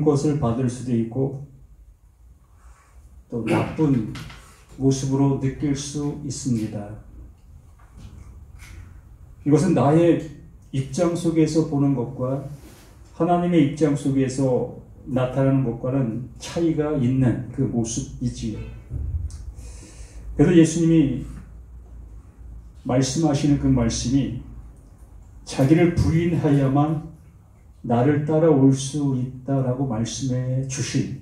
것을 받을 수도 있고 또 나쁜 모습으로 느낄 수 있습니다. 이것은 나의 입장 속에서 보는 것과 하나님의 입장 속에서 나타나는 것과는 차이가 있는 그 모습이지요. 그래서 예수님이 말씀하시는 그 말씀이 자기를 부인하여야만 나를 따라올 수 있다라고 말씀해 주신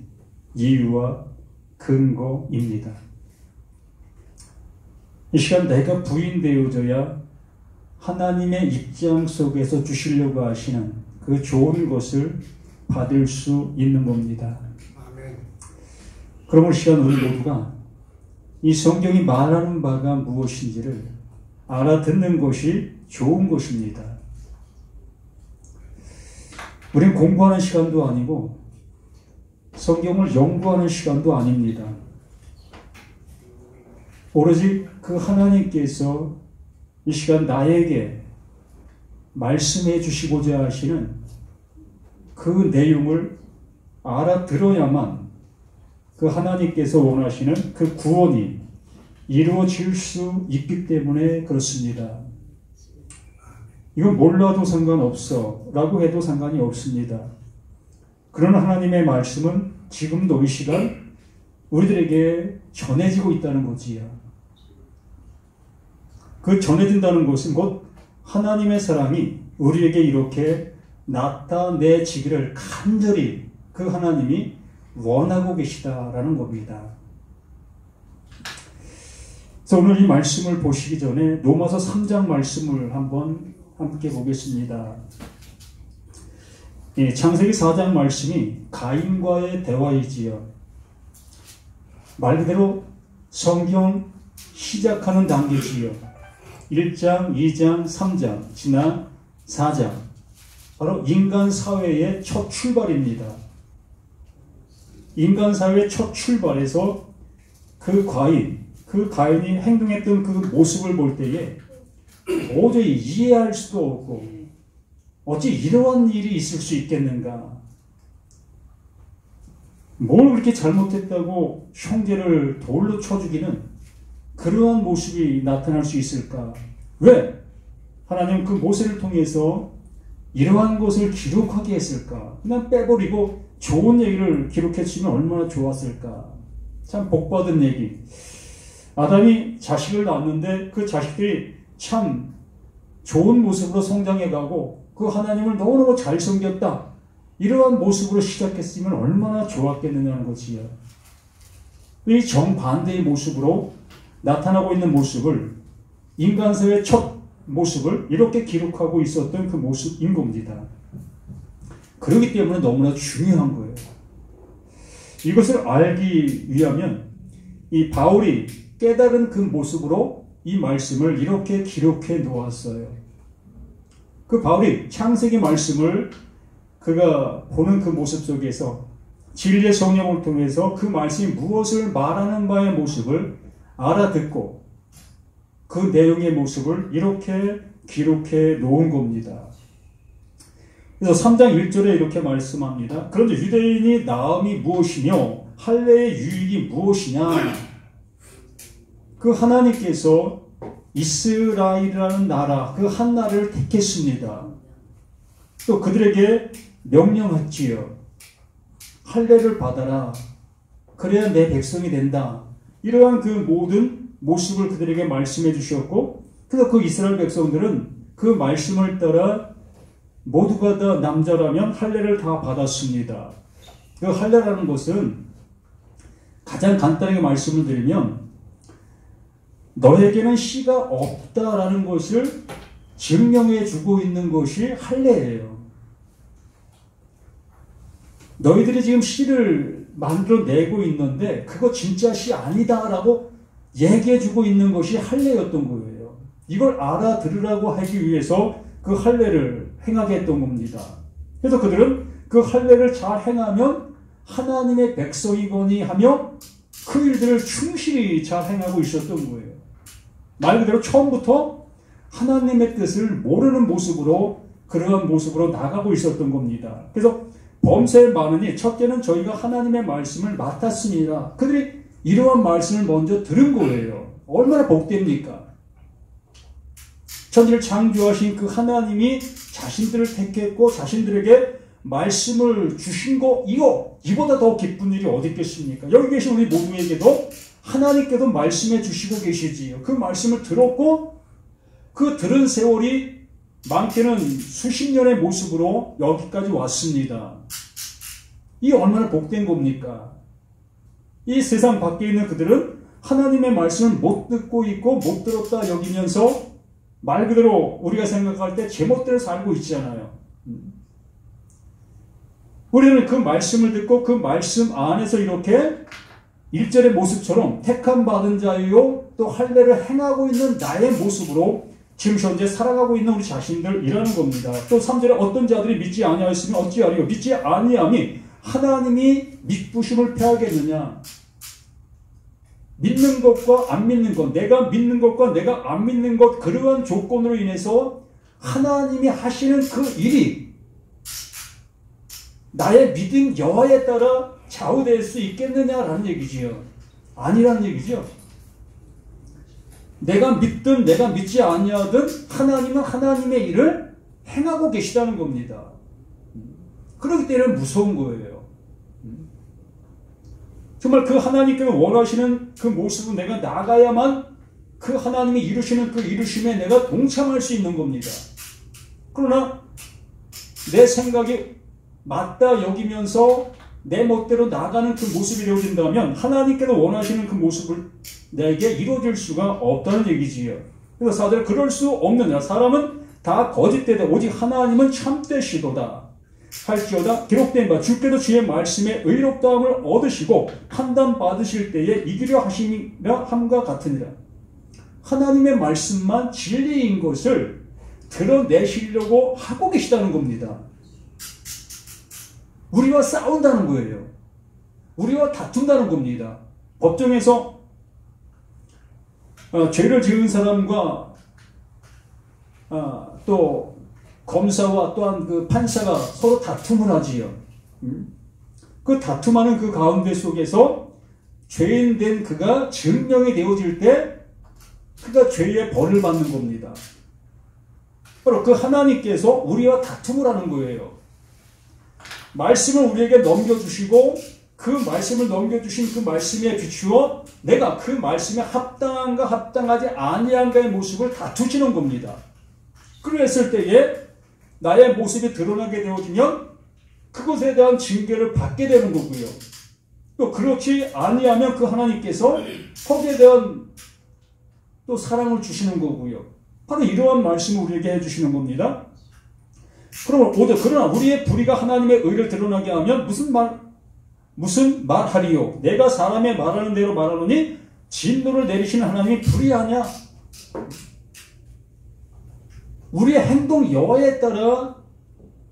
이유와 근거입니다. 이 시간 내가 부인되어져야 하나님의 입장 속에서 주시려고 하시는 그 좋은 것을 받을 수 있는 겁니다. 그러므로 이 시간 우리 모두가 이 성경이 말하는 바가 무엇인지를 알아듣는 것이 좋은 것입니다. 우리는 공부하는 시간도 아니고 성경을 연구하는 시간도 아닙니다. 오로지 그 하나님께서 이 시간 나에게 말씀해 주시고자 하시는 그 내용을 알아들어야만 그 하나님께서 원하시는 그 구원이 이루어질 수 있기 때문에 그렇습니다. 이건 몰라도 상관없어 라고 해도 상관이 없습니다. 그런 하나님의 말씀은 지금도 이 시간 우리들에게 전해지고 있다는 거지요. 그 전해진다는 것은 곧 하나님의 사랑이 우리에게 이렇게 나타내지기를 간절히 그 하나님이 원하고 계시다라는 겁니다. 그래서 오늘 이 말씀을 보시기 전에 로마서 3장 말씀을 한번 함께 보겠습니다. 창세기 4장 말씀이 가인과의 대화이지요. 말 그대로 성경 시작하는 단계지요. 1장, 2장, 3장, 지난 4장. 바로 인간 사회의 첫 출발입니다. 인간 사회의 첫 출발에서 그 가인이 행동했던 그 모습을 볼 때에 도저히 이해할 수도 없고 어찌 이러한 일이 있을 수 있겠는가? 뭘 그렇게 잘못했다고 형제를 돌로 쳐 죽이는 그러한 모습이 나타날 수 있을까? 왜? 하나님 그 모세를 통해서 이러한 것을 기록하게 했을까? 그냥 빼버리고 좋은 얘기를 기록해 주시면 얼마나 좋았을까? 참 복받은 얘기. 아담이 자식을 낳았는데 그 자식들이 참 좋은 모습으로 성장해가고 그 하나님을 너무너무 잘 섬겼다. 이러한 모습으로 시작했으면 얼마나 좋았겠느냐는 거지요. 이 정반대의 모습으로 나타나고 있는 모습을 인간사회의 첫 모습을 이렇게 기록하고 있었던 그 모습인 겁니다. 그렇기 때문에 너무나 중요한 거예요. 이것을 알기 위하면 이 바울이 깨달은 그 모습으로 이 말씀을 이렇게 기록해 놓았어요. 그 바울이 창세기 말씀을 그가 보는 그 모습 속에서 진리의 성령을 통해서 그 말씀이 무엇을 말하는 바의 모습을 알아듣고 그 내용의 모습을 이렇게 기록해 놓은 겁니다. 그래서 3장 1절에 이렇게 말씀합니다. 그런데 유대인이 나음이 무엇이며 할례의 유익이 무엇이냐? 그 하나님께서 이스라엘이라는 나라, 그 한 나라를 택했습니다. 또 그들에게 명령했지요. 할례를 받아라. 그래야 내 백성이 된다. 이러한 그 모든 모습을 그들에게 말씀해 주셨고, 그래서 그 이스라엘 백성들은 그 말씀을 따라 모두가 다 남자라면 할례를 다 받았습니다. 그 할례라는 것은 가장 간단하게 말씀을 드리면 너에게는 씨가 없다라는 것을 증명해 주고 있는 것이 할례예요. 너희들이 지금 씨를 만들어내고 있는데 그거 진짜 씨 아니다라고 얘기해 주고 있는 것이 할례였던 거예요. 이걸 알아들으라고 하기 위해서 그 할례를 행하게 했던 겁니다. 그래서 그들은 그 할례를 잘 행하면 하나님의 백성이거니 하며 그 일들을 충실히 잘 행하고 있었던 거예요. 말 그대로 처음부터 하나님의 뜻을 모르는 모습으로 그러한 모습으로 나가고 있었던 겁니다. 그래서 범죄 많으니 첫째는 저희가 하나님의 말씀을 맡았습니다. 그들이 이러한 말씀을 먼저 들은 거예요. 얼마나 복됩니까? 천지를 창조하신 그 하나님이 자신들을 택했고 자신들에게 말씀을 주신 거 이보다 더 기쁜 일이 어디 있겠습니까? 여기 계신 우리 모두에게도 하나님께도 말씀해 주시고 계시지요. 그 말씀을 들었고 그 들은 세월이 많게는 수십 년의 모습으로 여기까지 왔습니다. 이 얼마나 복된 겁니까? 이 세상 밖에 있는 그들은 하나님의 말씀을 못 듣고 있고 못 들었다 여기면서 말 그대로 우리가 생각할 때 제멋대로 살고 있잖아요. 우리는 그 말씀을 듣고 그 말씀 안에서 이렇게 1절의 모습처럼 택함 받은 자요 또 할례를 행하고 있는 나의 모습으로 지금 현재 살아가고 있는 우리 자신들이라는 겁니다. 또 3절에 어떤 자들이 믿지 아니하였으면 어찌하리요? 믿지 아니함이 하나님이 믿부심을 패하겠느냐? 믿는 것과 안 믿는 것, 내가 믿는 것과 내가 안 믿는 것, 그러한 조건으로 인해서 하나님이 하시는 그 일이 나의 믿음 여하에 따라 좌우될 수 있겠느냐라는 얘기지요. 아니라는 얘기죠. 내가 믿든 내가 믿지 아니하든 하나님은 하나님의 일을 행하고 계시다는 겁니다. 그렇기 때문에 무서운 거예요. 정말 그 하나님께서 원하시는 그 모습은 내가 나가야만 그 하나님이 이루시는 그 이루심에 내가 동참할 수 있는 겁니다. 그러나 내 생각이 맞다 여기면서 내 멋대로 나가는 그 모습이 되어진다면 하나님께서 원하시는 그 모습을 내게 이루어질 수가 없다는 얘기지요. 그래서 4절에 그럴 수 없느냐 사람은 다 거짓되다 오직 하나님은 참되시도다 할지어다 기록된 바 주께서 주의 말씀에 의롭다함을 얻으시고 판단받으실 때에 이기려 하심이라 함과 같으니라. 하나님의 말씀만 진리인 것을 드러내시려고 하고 계시다는 겁니다. 우리와 싸운다는 거예요. 우리와 다툰다는 겁니다. 법정에서 죄를 지은 사람과 또 검사와 또한 그 판사가 서로 다툼을 하지요. 그 다툼하는 그 가운데 속에서 죄인 된 그가 증명이 되어질 때 그가 죄의 벌을 받는 겁니다. 바로 그 하나님께서 우리와 다툼을 하는 거예요. 말씀을 우리에게 넘겨주시고 그 말씀을 넘겨주신 그 말씀에 비추어 내가 그 말씀에 합당한가 합당하지 아니한가의 모습을 다투시는 겁니다. 그랬을 때에 나의 모습이 드러나게 되어지면 그것에 대한 징계를 받게 되는 거고요. 또 그렇지 아니하면 그 하나님께서 거기에 대한 또 사랑을 주시는 거고요. 바로 이러한 말씀을 우리에게 해주시는 겁니다. 그러면 5절 그러나 우리의 불의가 하나님의 의를 드러나게 하면 무슨 말하리요? 내가 사람의 말하는 대로 말하노니 진노를 내리시는 하나님이 불의하냐? 우리의 행동 여하에 따라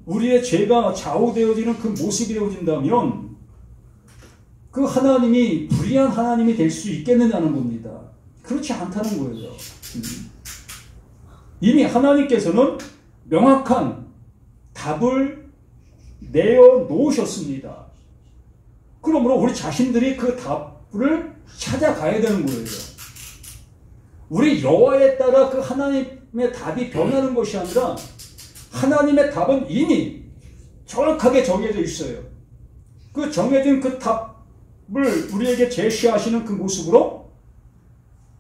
우리의 죄가 좌우되어지는 그 모습이 되어진다면 그 하나님이 불의한 하나님이 될 수 있겠느냐는 겁니다. 그렇지 않다는 거예요. 이미 하나님께서는 명확한 답을 내어 놓으셨습니다. 그러므로 우리 자신들이 그 답을 찾아가야 되는 거예요. 우리 여하에 따라 그 하나님의 답이 변하는 것이 아니라 하나님의 답은 이미 정확하게 정해져 있어요. 그 정해진 그 답을 우리에게 제시하시는 그 모습으로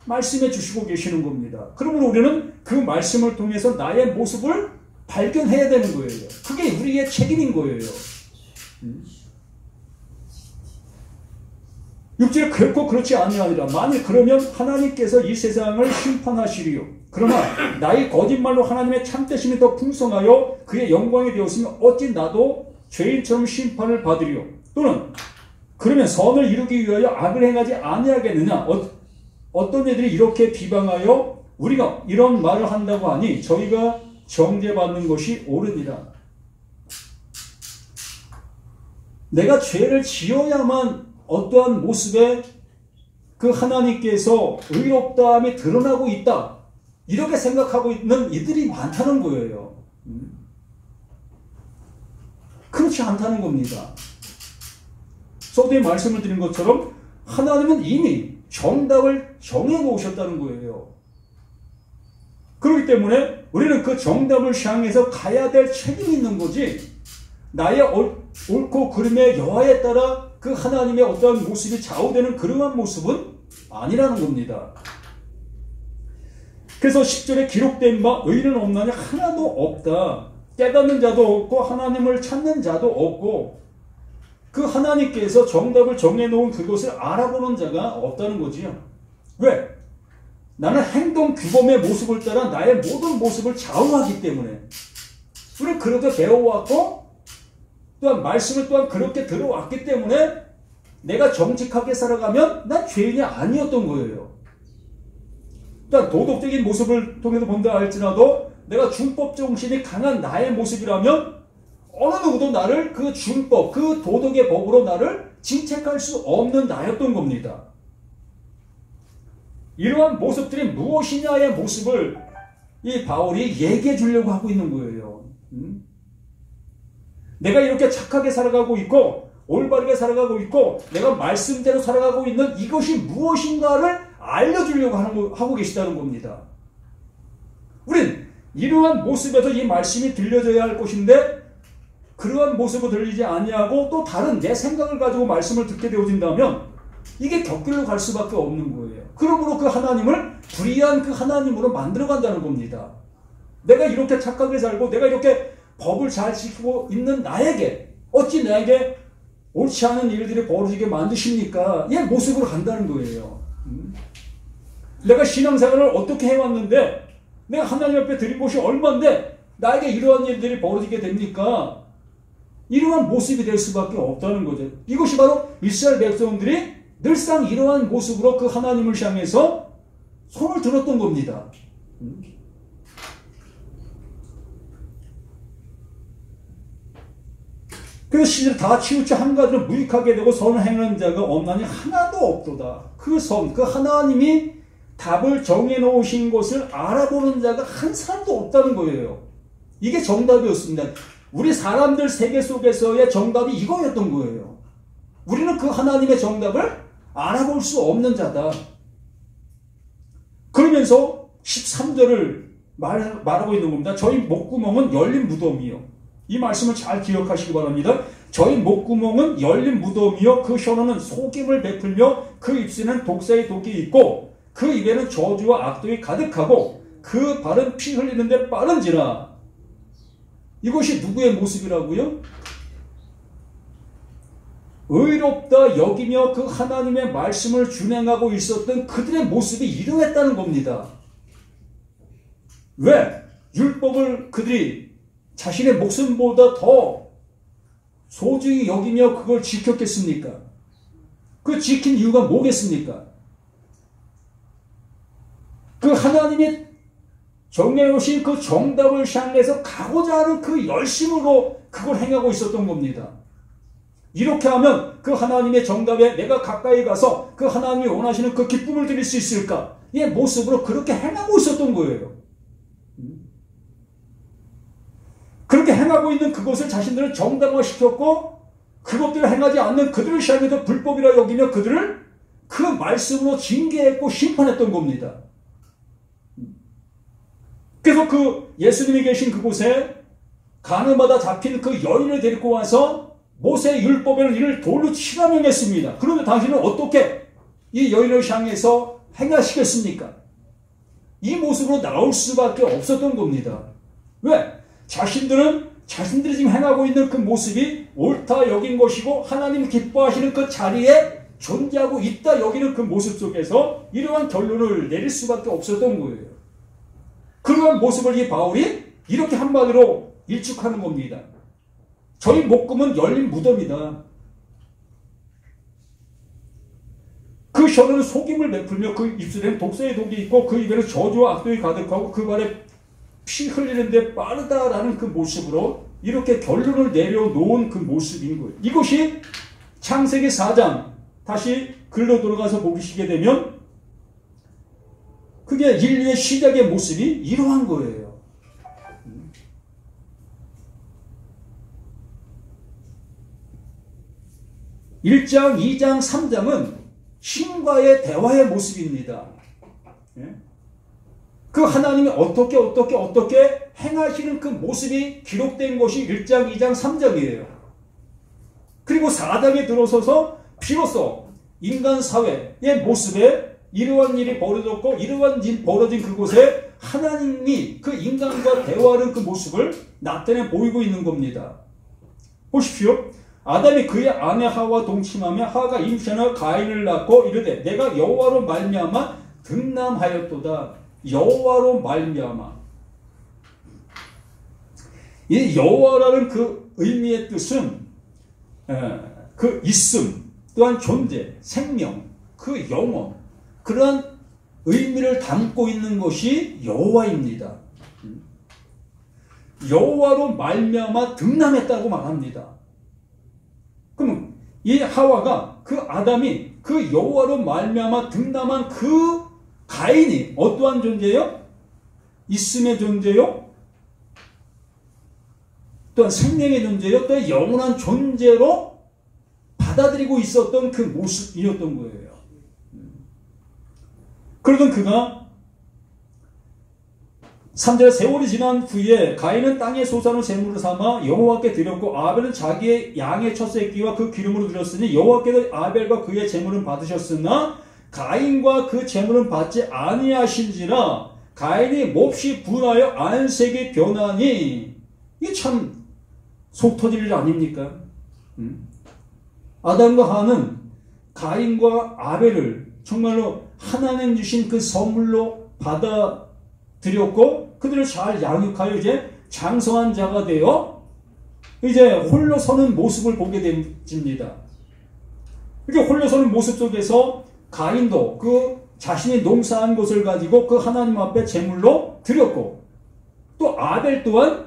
말씀해 주시고 계시는 겁니다. 그러므로 우리는 그 말씀을 통해서 나의 모습을 발견해야 되는 거예요. 그게 우리의 책임인 거예요. 6절에 결코 그렇지 아니하니라. 만일 그러면 하나님께서 이 세상을 심판하시리요. 그러나 나의 거짓말로 하나님의 참되심이 더 풍성하여 그의 영광이 되었으면 어찌 나도 죄인처럼 심판을 받으리요. 또는 그러면 선을 이루기 위하여 악을 행하지 아니하겠느냐. 어떤 애들이 이렇게 비방하여 우리가 이런 말을 한다고 하니 저희가 정죄받는 것이 옳으니라. 내가 죄를 지어야만 어떠한 모습에 그 하나님께서 의롭다함이 드러나고 있다. 이렇게 생각하고 있는 이들이 많다는 거예요. 그렇지 않다는 겁니다. 서두에 말씀을 드린 것처럼 하나님은 이미 정답을 정해놓으셨다는 거예요. 그렇기 때문에 우리는 그 정답을 향해서 가야 될 책임이 있는 거지, 나의 옳고 그름의 여하에 따라 그 하나님의 어떠한 모습이 좌우되는 그러한 모습은 아니라는 겁니다. 그래서 10절에 기록된 바 의인은 없나니 하나도 없다. 깨닫는 자도 없고 하나님을 찾는 자도 없고 그 하나님께서 정답을 정해놓은 그것을 알아보는 자가 없다는 거지요. 왜? 나는 행동 규범의 모습을 따라 나의 모든 모습을 좌우하기 때문에. 우리는 그렇게 배워왔고 또한 말씀을 또한 그렇게 들어왔기 때문에 내가 정직하게 살아가면 난 죄인이 아니었던 거예요. 또한 도덕적인 모습을 통해서 본다 할지라도 내가 준법 정신이 강한 나의 모습이라면 어느 누구도 나를 그 준법, 그 도덕의 법으로 나를 징책할 수 없는 나였던 겁니다. 이러한 모습들이 무엇이냐의 모습을 이 바울이 얘기해 주려고 하고 있는 거예요. 내가 이렇게 착하게 살아가고 있고 올바르게 살아가고 있고 내가 말씀대로 살아가고 있는 이것이 무엇인가를 알려주려고 하고 계시다는 겁니다. 우린 이러한 모습에서 이 말씀이 들려져야 할 것인데 그러한 모습을 들리지 아니하고 또 다른 내 생각을 가지고 말씀을 듣게 되어진다면 이게 격길로 갈 수밖에 없는 거예요. 그러므로 그 하나님을 불의한 그 하나님으로 만들어간다는 겁니다. 내가 이렇게 착하게 살고 내가 이렇게 법을 잘 지키고 있는 나에게 어찌 나에게 옳지 않은 일들이 벌어지게 만드십니까? 이 모습으로 간다는 거예요. 내가 신앙생활을 어떻게 해왔는데 내가 하나님 앞에 드린 것이 얼마인데 나에게 이러한 일들이 벌어지게 됩니까? 이러한 모습이 될 수밖에 없다는 거죠. 이것이 바로 이스라엘 백성들이 늘상 이러한 모습으로 그 하나님을 향해서 손을 들었던 겁니다. 그래서 시절 다 치우쳐 한 가지로 무익하게 되고 선을 행하는 자가 없나니 하나도 없도다. 그 선, 그 하나님이 답을 정해놓으신 것을 알아보는 자가 한 사람도 없다는 거예요. 이게 정답이었습니다. 우리 사람들 세계 속에서의 정답이 이거였던 거예요. 우리는 그 하나님의 정답을 알아볼 수 없는 자다. 그러면서 13절을 말하고 있는 겁니다. 저희 목구멍은 열린 무덤이요. 이 말씀을 잘 기억하시기 바랍니다. 저희 목구멍은 열린 무덤이요. 그 혀로는 속임을 베풀며 그 입술에는 독사의 독이 있고 그 입에는 저주와 악독이 가득하고 그 발은 피 흘리는데 빠른지라. 이것이 누구의 모습이라고요? 의롭다 여기며 그 하나님의 말씀을 준행하고 있었던 그들의 모습이 이러했다는 겁니다. 왜? 율법을 그들이 자신의 목숨보다 더 소중히 여기며 그걸 지켰겠습니까? 그 지킨 이유가 뭐겠습니까? 그 하나님이 정해오신 그 정답을 향해서 가고자 하는 그 열심으로 그걸 행하고 있었던 겁니다. 이렇게 하면 그 하나님의 정답에 내가 가까이 가서 그 하나님이 원하시는 그 기쁨을 드릴 수 있을까? 이 모습으로 그렇게 행하고 있었던 거예요. 그렇게 행하고 있는 그것을 자신들은 정당화시켰고 그것들을 행하지 않는 그들을 향해서 불법이라 여기며 그들을 그 말씀으로 징계했고 심판했던 겁니다. 그래서 그 예수님이 계신 그곳에 가늠하다 잡힌 그 여인을 데리고 와서 모세의 율법에는 이를 돌로 치라 명했습니다. 그런데 당신은 어떻게 이 여인을 향해서 행하시겠습니까? 이 모습으로 나올 수밖에 없었던 겁니다. 왜? 자신들이 지금 행하고 있는 그 모습이 옳다 여긴 것이고 하나님 기뻐하시는 그 자리에 존재하고 있다 여기는 그 모습 속에서 이러한 결론을 내릴 수밖에 없었던 거예요. 그러한 모습을 이 바울이 이렇게 한마디로 일축하는 겁니다. 저희 목금은 열린 무덤이다. 그 혀는 속임을 베풀며 그 입술에는 독사의 독이 있고 그 입에는 저주와 악독이 가득하고 그 발에 피 흘리는데 빠르다라는 그 모습으로 이렇게 결론을 내려놓은 그 모습인 거예요. 이것이 창세기 4장 다시 글로 돌아가서 보시게 되면 그게 인류의 시작의 모습이 이러한 거예요. 1장, 2장, 3장은 신과의 대화의 모습입니다. 예? 그 하나님이 어떻게 행하시는 그 모습이 기록된 것이 1장, 2장, 3장이에요. 그리고 4장에 들어서서 비로소 인간 사회의 모습에 이러한 일이 벌어졌고 이러한 일 벌어진 그곳에 하나님이 그 인간과 대화하는 그 모습을 나타내 보이고 있는 겁니다. 보십시오. 아담이 그의 아내 하와 동침하며 하가 임신하여 가인을 낳고 이르되 내가 여호와로 말미암아 등남하였도다. 여호와로 말미암아. 이 여호와라는 그 의미의 뜻은 그 있음, 또한 존재, 생명, 그 영원, 그러한 의미를 담고 있는 것이 여호와입니다. 여호와로 말미암아 등남했다고 말합니다. 그럼 이 하와가 그 아담이 그 여호와로 말미암아 등남한 그 가인이 어떠한 존재요? 있음의 존재요? 또한 생명의 존재요? 또한 영원한 존재로 받아들이고 있었던 그 모습이었던 거예요. 그러던 그가 3절 세월이 지난 후에 가인은 땅의 소산을 제물로 삼아 여호와께 드렸고 아벨은 자기의 양의 첫 새끼와 그 기름으로 드렸으니 여호와께서 아벨과 그의 제물은 받으셨으나 가인과 그 제물은 받지 아니하신지라 가인이 몹시 분하여 안색이 변하니 이게 참 속 터질 일 아닙니까? 아담과 하와는 가인과 아벨을 정말로 하나님 주신 그 선물로 받아들였고 그들을 잘 양육하여 이제 장성한 자가 되어 이제 홀로 서는 모습을 보게 됩니다. 이렇게 홀로 서는 모습 속에서 가인도 그 자신이 농사한 것을 가지고 그 하나님 앞에 제물로 드렸고 또 아벨 또한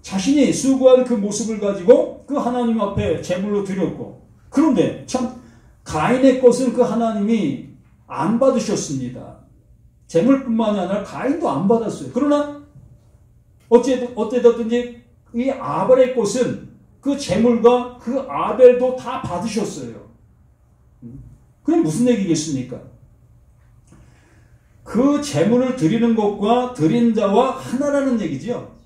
자신이 수고한 그 모습을 가지고 그 하나님 앞에 제물로 드렸고 그런데 참 가인의 것은 그 하나님이 안 받으셨습니다. 제물뿐만 아니라 가인도 안 받았어요. 그러나 어찌됐든지 이 아벨의 것은 그 제물과 그 아벨도 다 받으셨어요. 그럼 무슨 얘기겠습니까? 그 제물을 드리는 것과 드린 자와 하나라는 얘기죠.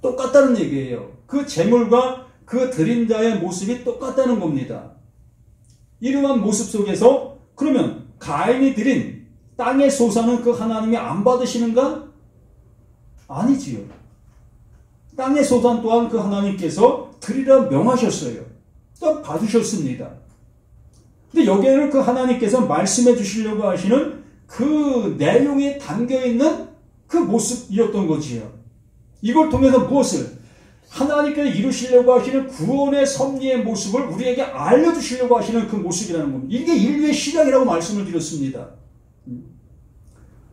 똑같다는 얘기예요. 그 제물과 그 드린 자의 모습이 똑같다는 겁니다. 이러한 모습 속에서 그러면 가인이 드린 땅의 소산은 그 하나님이 안 받으시는가? 아니지요. 땅의 소산 또한 그 하나님께서 드리라 명하셨어요. 또 받으셨습니다. 근데 여기에는 그 하나님께서 말씀해 주시려고 하시는 그 내용이 담겨있는 그 모습이었던 거지요. 이걸 통해서 무엇을? 하나님께서 이루시려고 하시는 구원의 섭리의 모습을 우리에게 알려주시려고 하시는 그 모습이라는 겁니다. 이게 인류의 시작이라고 말씀을 드렸습니다.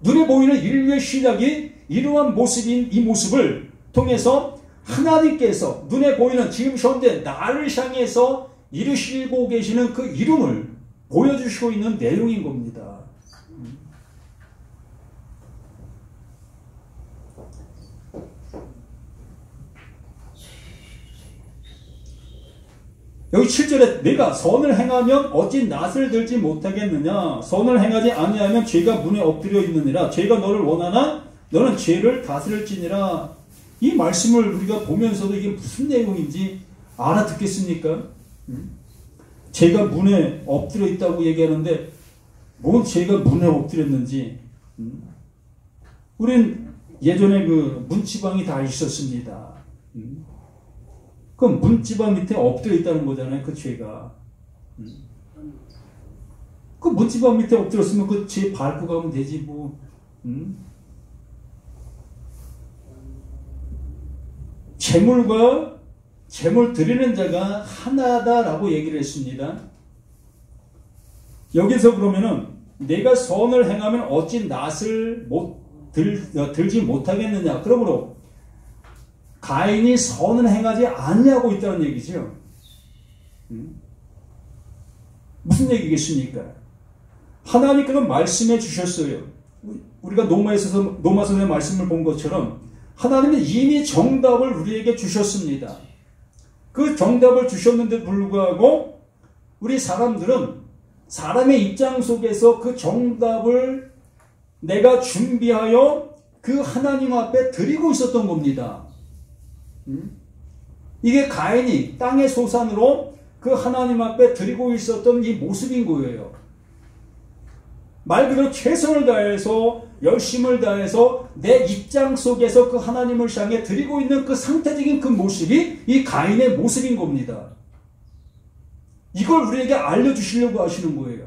눈에 보이는 인류의 시작이 이러한 모습인 이 모습을 통해서 하나님께서 눈에 보이는 지금 현재 나를 향해서 이루시고 계시는 그 이름을 보여주시고 있는 내용인 겁니다. 여기 7절에 내가 선을 행하면 어찌 낯을 들지 못하겠느냐. 선을 행하지 아니하면 죄가 문에 엎드려 있느니라. 죄가 너를 원하나 너는 죄를 다스릴지니라. 이 말씀을 우리가 보면서도 이게 무슨 내용인지 알아듣겠습니까? 죄가 문에 엎드려 있다고 얘기하는데 뭔 죄가 문에 엎드렸는지. 우린 예전에 그 문지방이 다 있었습니다. 그럼 문지방 밑에 엎드려 있다는 거잖아요. 그 죄가. 그 문지방 밑에 엎드렸으면 그 죄 밟고 가면 되지 뭐. 재물과 재물 드리는 자가 하나다라고 얘기를 했습니다. 여기서 그러면은 내가 선을 행하면 어찌 낯을 들지 못하겠느냐. 그러므로 가인이 선을 행하지 않냐고 있다는 얘기죠. 무슨 얘기겠습니까? 하나님께서 말씀해 주셨어요. 우리가 노마서의 말씀을 본 것처럼 하나님은 이미 정답을 우리에게 주셨습니다. 그 정답을 주셨는데도 불구하고 우리 사람들은 사람의 입장 속에서 그 정답을 내가 준비하여 그 하나님 앞에 드리고 있었던 겁니다. 이게 가인이 땅의 소산으로 그 하나님 앞에 드리고 있었던 이 모습인 거예요. 말 그대로 최선을 다해서 열심을 다해서 내 입장 속에서 그 하나님을 향해 드리고 있는 그 상태적인 그 모습이 이 가인의 모습인 겁니다. 이걸 우리에게 알려주시려고 하시는 거예요.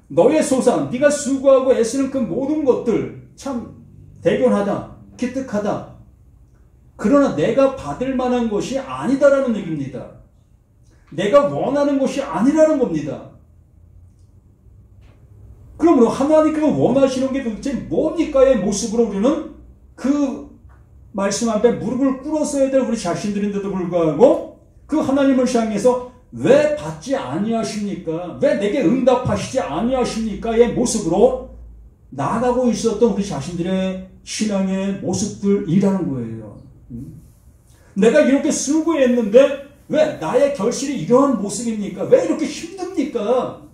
너의 소산, 네가 수고하고 애쓰는 그 모든 것들 참 대견하다, 기특하다. 그러나 내가 받을 만한 것이 아니다라는 얘기입니다. 내가 원하는 것이 아니라는 겁니다. 그러므로 하나님께서 원하시는 게 도대체 뭡니까의 모습으로 우리는 그 말씀 앞에 무릎을 꿇었어야 될 우리 자신들인데도 불구하고 그 하나님을 향해서 왜 받지 아니하십니까? 왜 내게 응답하시지 아니하십니까?의 모습으로 나아가고 있었던 우리 자신들의 신앙의 모습들이라는 거예요. 내가 이렇게 수고했는데 왜 나의 결실이 이러한 모습입니까? 왜 이렇게 힘듭니까?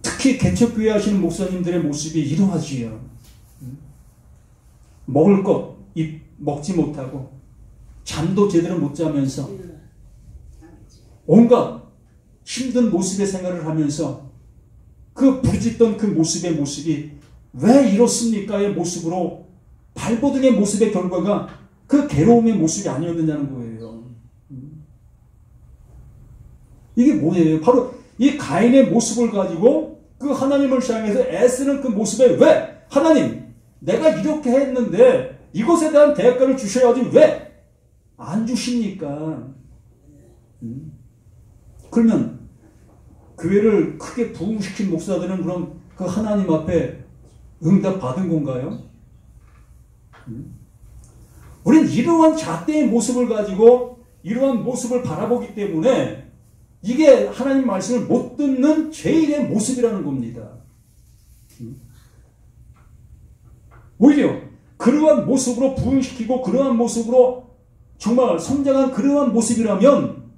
특히 개척교회 하시는 목사님들의 모습이 이러하지요. 먹을 것 먹지 못하고 잠도 제대로 못 자면서 온갖 힘든 모습의 생활을 하면서 그 부르짖던 그 모습이 왜 이렇습니까의 모습으로 발버둥의 모습의 결과가 그 괴로움의 모습이 아니었느냐는 거예요. 이게 뭐예요? 바로 이 가인의 모습을 가지고 그 하나님을 향해서 애쓰는 그 모습에 왜 하나님 내가 이렇게 했는데 이것에 대한 대가를 주셔야지 왜 안 주십니까? 그러면 교회를 크게 부흥시킨 목사들은 그럼 그 하나님 앞에 응답 받은 건가요? 우리는 이러한 잣대의 모습을 가지고 이러한 모습을 바라보기 때문에 이게 하나님 말씀을 못 듣는 죄인의 모습이라는 겁니다. 오히려 그러한 모습으로 부흥시키고 그러한 모습으로 정말 성장한 그러한 모습이라면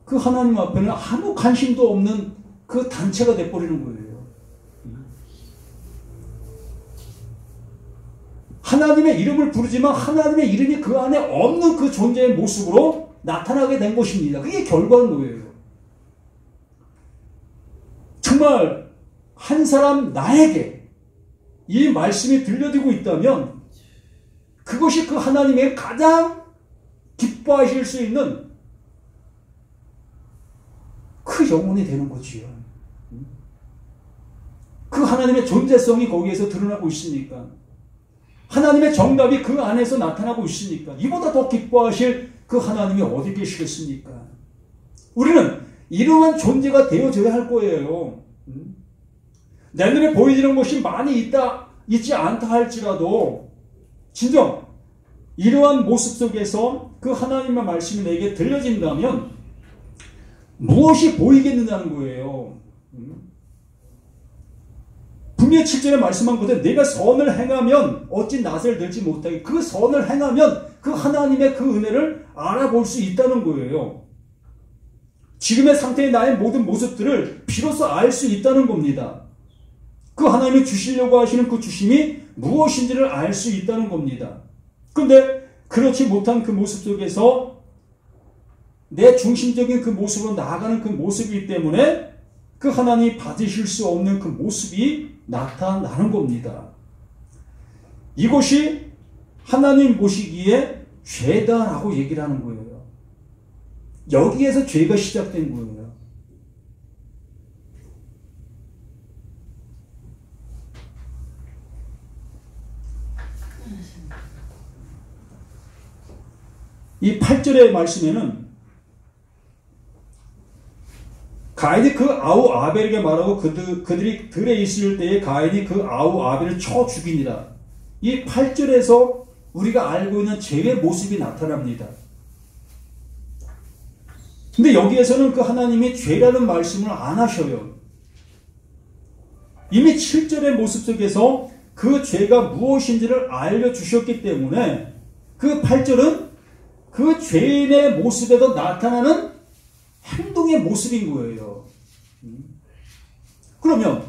그 하나님 앞에는 아무 관심도 없는 그 단체가 돼버리는 거예요. 하나님의 이름을 부르지만 하나님의 이름이 그 안에 없는 그 존재의 모습으로 나타나게 된 것입니다. 그게 결과는 뭐예요? 정말 한 사람 나에게 이 말씀이 들려지고 있다면 그것이 그 하나님의 가장 기뻐하실 수 있는 그 영혼이 되는 거지요. 그 하나님의 존재성이 거기에서 드러나고 있으니까 하나님의 정답이 그 안에서 나타나고 있으니까 이보다 더 기뻐하실 그 하나님이 어디 계시겠습니까? 우리는 이러한 존재가 되어져야 할 거예요. 내 눈에 보이는 것이 많이 있지 않다 할지라도 진정 이러한 모습 속에서 그 하나님의 말씀이 내게 들려진다면 무엇이 보이겠느냐는 거예요. 분명히 7절에 말씀한 것은 내가 선을 행하면 어찌 낯을 들지 못하게 그 선을 행하면 그 하나님의 그 은혜를 알아볼 수 있다는 거예요. 지금의 상태의 나의 모든 모습들을 비로소 알 수 있다는 겁니다. 그 하나님이 주시려고 하시는 그 주심이 무엇인지를 알 수 있다는 겁니다. 그런데 그렇지 못한 그 모습 속에서 내 중심적인 그 모습으로 나아가는 그 모습이기 때문에 그 하나님이 받으실 수 없는 그 모습이 나타나는 겁니다. 이것이 하나님 보시기에 죄다라고 얘기를 하는 거예요. 여기에서 죄가 시작된 거예요. 이 8절의 말씀에는 가인이 그 아우 아벨에게 말하고 그들이 들에 있을 때에 가인이 그 아우 아벨을 쳐 죽이니라. 이 8절에서 우리가 알고 있는 죄의 모습이 나타납니다. 근데 여기에서는 그 하나님이 죄라는 말씀을 안 하셔요. 이미 7절의 모습 속에서 그 죄가 무엇인지를 알려주셨기 때문에 그 8절은 그 죄인의 모습에도 나타나는 행동의 모습인 거예요. 그러면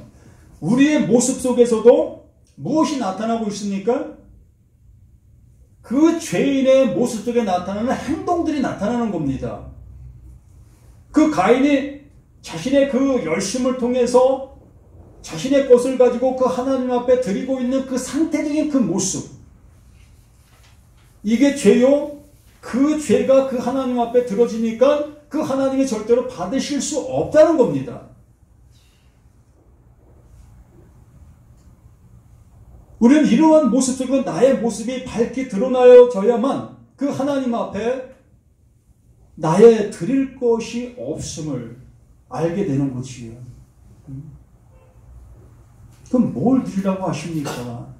우리의 모습 속에서도 무엇이 나타나고 있습니까? 그 죄인의 모습 속에 나타나는 행동들이 나타나는 겁니다. 그 가인이 자신의 그 열심을 통해서 자신의 것을 가지고 그 하나님 앞에 드리고 있는 그 상태적인 그 모습, 이게 죄요. 그 죄가 그 하나님 앞에 들어지니까 그 하나님이 절대로 받으실 수 없다는 겁니다. 우리는 이러한 모습 속에 나의 모습이 밝게 드러나져야만 그 하나님 앞에 나의 드릴 것이 없음을 알게 되는 거지요. 그럼 뭘 드리라고 하십니까?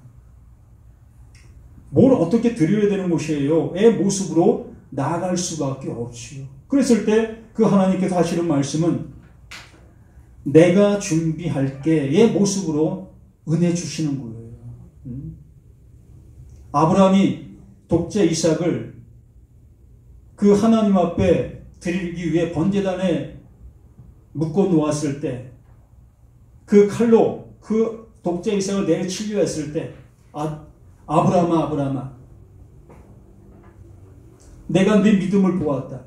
뭘 어떻게 드려야 되는 것이에요? 의 모습으로 나아갈 수밖에 없지요. 그랬을 때 그 하나님께서 하시는 말씀은 내가 준비할게의 모습으로 은혜 주시는 거예요. 아브라함이 독자 이삭을 그 하나님 앞에 드리기 위해 번제단에 묶어 놓았을 때, 그 칼로 그 독자 이삭을 내리치려 했을 때, 아브라함아, 아브라함아, 내가 네 믿음을 보았다.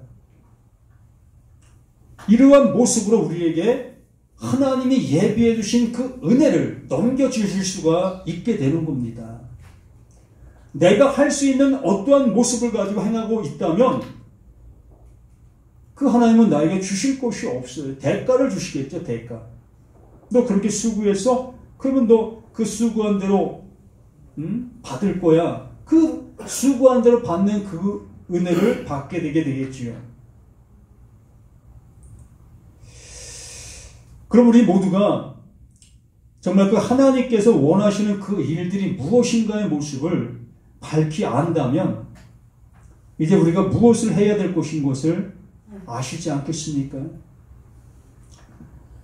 이러한 모습으로 우리에게 하나님이 예비해 주신 그 은혜를 넘겨주실 수가 있게 되는 겁니다. 내가 할 수 있는 어떠한 모습을 가지고 행하고 있다면 그 하나님은 나에게 주실 것이 없어요. 대가를 주시겠죠, 대가. 너 그렇게 수고했어? 그러면 너 그 수고한 대로 받을 거야. 그 수고한 대로 받는 그 은혜를 받게 되겠지요. 그럼 우리 모두가 정말 그 하나님께서 원하시는 그 일들이 무엇인가의 모습을 밝히 안다면 이제 우리가 무엇을 해야 될 것인 것을 아시지 않겠습니까?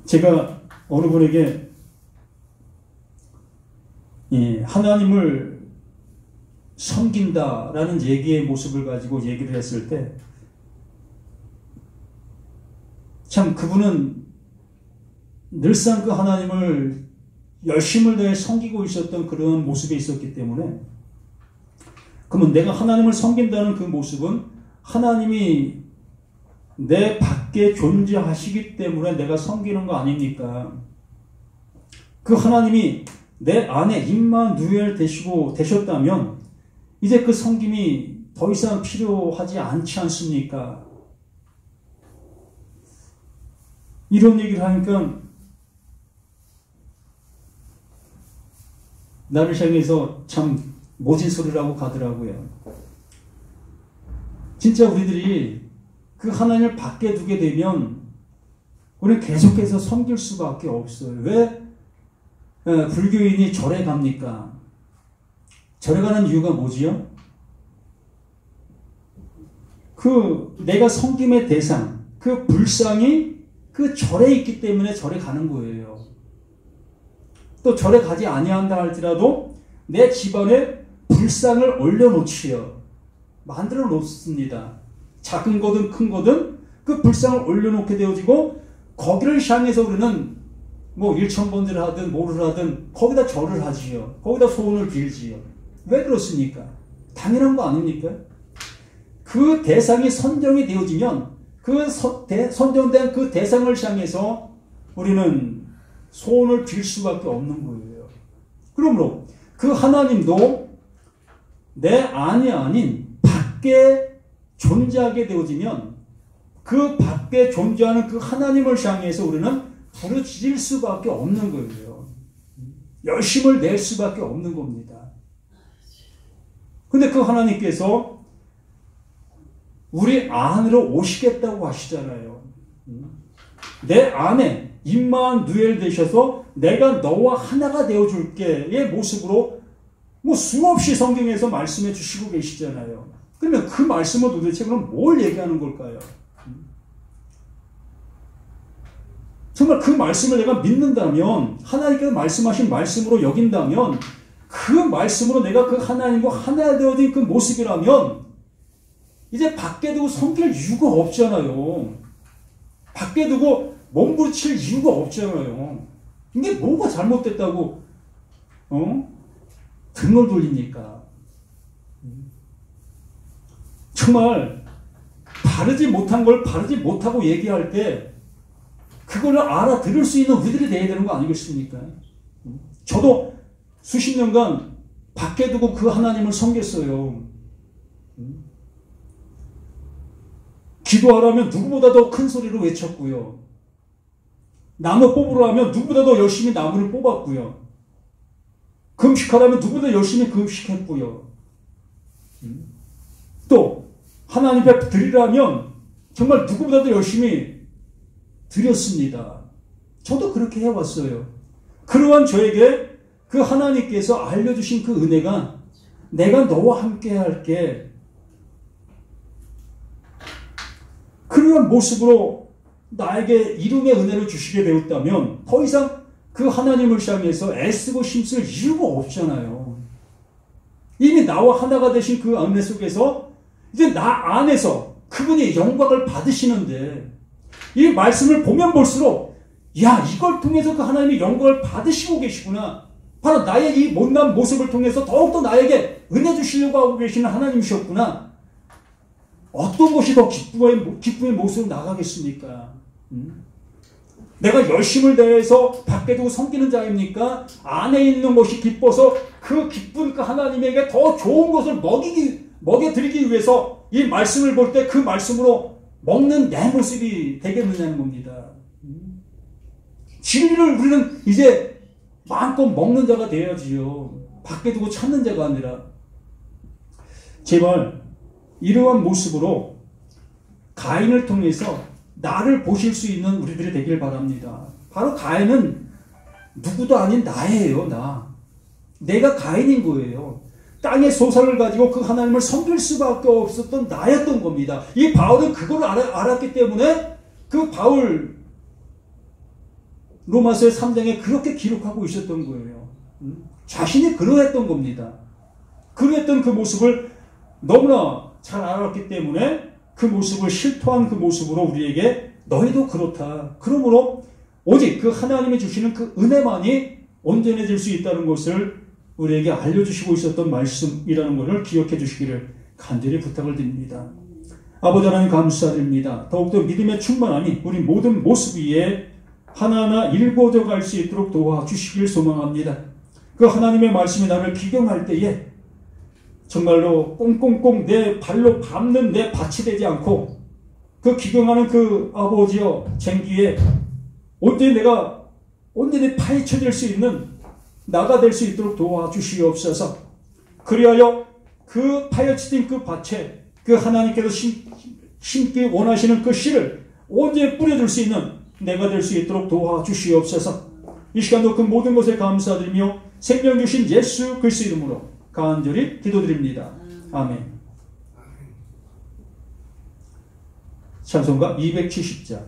제가 어느 분에게 하나님을 섬긴다라는 얘기의 모습을 가지고 얘기를 했을 때 참 그분은 늘상 그 하나님을 열심을 다해 섬기고 있었던 그런 모습이 있었기 때문에, 그러면 내가 하나님을 섬긴다는 그 모습은 하나님이 내 밖에 존재하시기 때문에 내가 섬기는 거 아닙니까? 그 하나님이 내 안에 임마누엘 되셨다면 이제 그 섬김이 더 이상 필요하지 않지 않습니까? 이런 얘기를 하니까 나를 향해서 참 모진 소리라고 가더라고요. 진짜 우리들이 그 하나님을 밖에 두게 되면 우리는 계속해서 섬길 수밖에 없어요. 왜 불교인이 절에 갑니까? 절에 가는 이유가 뭐지요? 그 내가 섬김의 대상, 그 불상이 그 절에 있기 때문에 절에 가는 거예요. 또 절에 가지 아니한다 할지라도 내 집안에 불상을 올려놓지요. 만들어 놓습니다. 작은 거든 큰 거든 그 불상을 올려놓게 되어지고 거기를 향해서 우리는 뭐 일천번제를 하든 뭐를 하든 거기다 절을 하지요. 거기다 소원을 빌지요. 왜 그렇습니까? 당연한 거 아닙니까? 그 대상이 선정이 되어지면 그 선정된 그 대상을 향해서 우리는 소원을 빌 수밖에 없는 거예요. 그러므로 그 하나님도 내 안이 아닌 밖에 존재하게 되어지면 그 밖에 존재하는 그 하나님을 향해서 우리는 부르짖을 수밖에 없는 거예요. 열심을 낼 수밖에 없는 겁니다. 근데 그 하나님께서 우리 안으로 오시겠다고 하시잖아요. 내 안에 임마누엘 되셔서 내가 너와 하나가 되어줄게의 모습으로 뭐 수없이 성경에서 말씀해 주시고 계시잖아요. 그러면 그 말씀은 도대체 그럼 뭘 얘기하는 걸까요? 정말 그 말씀을 내가 믿는다면, 하나님께서 말씀하신 말씀으로 여긴다면 그 말씀으로 내가 그 하나님과 하나 되어진 그 모습이라면 이제 밖에 두고 섬길 이유가 없잖아요. 밖에 두고 몸부칠 이유가 없잖아요. 이게 뭐가 잘못됐다고 등을 돌립니까? 정말 바르지 못한 걸 바르지 못하고 얘기할 때 그걸 알아들을 수 있는 우리들이 돼야 되는 거 아니겠습니까? 저도 수십 년간 밖에 두고 그 하나님을 섬겼어요. 기도하라면 누구보다 더 큰 소리로 외쳤고요. 나무 뽑으러 하면 누구보다 더 열심히 나무를 뽑았고요. 금식하라면 누구보다 열심히 금식했고요. 또 하나님 앞에 드리라면 정말 누구보다 더 열심히 드렸습니다. 저도 그렇게 해왔어요. 그러한 저에게 그 하나님께서 알려주신 그 은혜가 내가 너와 함께 할게. 그러한 모습으로 나에게 이름의 은혜를 주시게 되었다면 더 이상 그 하나님을 향해서 애쓰고 힘쓸 이유가 없잖아요. 이미 나와 하나가 되신 그 은혜 속에서 이제 나 안에서 그분이 영광을 받으시는데 이 말씀을 보면 볼수록 야, 이걸 통해서 그 하나님이 영광을 받으시고 계시구나. 바로 나의 이 못난 모습을 통해서 더욱더 나에게 은혜 주시려고 하고 계시는 하나님이셨구나. 어떤 것이 더 기쁨의 모습으로 나가겠습니까? 내가 열심을 다해서 밖에 두고 섬기는 자입니까? 안에 있는 것이 기뻐서 그 기쁜 그 하나님에게 더 좋은 것을 먹여드리기 위해서 이 말씀을 볼 때 그 말씀으로 먹는 내 모습이 되겠느냐는 겁니다. 진리를 우리는 이제 마음껏 먹는 자가 되어야지요. 밖에 두고 찾는 자가 아니라. 제발 이러한 모습으로 가인을 통해서 나를 보실 수 있는 우리들이 되길 바랍니다. 바로 가인은 누구도 아닌 나예요. 내가 가인인 거예요. 땅의 소산을 가지고 그 하나님을 섬길 수밖에 없었던 나였던 겁니다. 이 바울은 그걸 알았기 때문에 그 바울 로마서의 3장에 그렇게 기록하고 있었던 거예요. 자신이 그러했던 겁니다. 그러했던 그 모습을 너무나 잘 알았기 때문에 그 모습을 실토한 그 모습으로 우리에게 너희도 그렇다. 그러므로 오직 그 하나님이 주시는 그 은혜만이 온전해질 수 있다는 것을 우리에게 알려주시고 있었던 말씀이라는 것을 기억해 주시기를 간절히 부탁을 드립니다. 아버지 하나님 감사드립니다. 더욱더 믿음의 충만함이 우리 모든 모습 위에 하나하나 일궈져 갈 수 있도록 도와주시길 소망합니다. 그 하나님의 말씀이 나를 기경할 때에 정말로 꽁꽁꽁 내 발로 밟는 내 밭이 되지 않고 그 기경하는 그 아버지여 쟁기에 온전히 파헤쳐질 수 있는 나가 될 수 있도록 도와주시옵소서. 그리하여 그 파헤쳐진 그 밭에 그 하나님께서 심기 원하시는 그 씨를 온전히 뿌려줄 수 있는 내가 될 수 있도록 도와주시옵소서. 이 시간도 그 모든 것에 감사드리며 생명 주신 예수 그리스도 이름으로 간절히 기도드립니다. 아멘. 찬송가 270장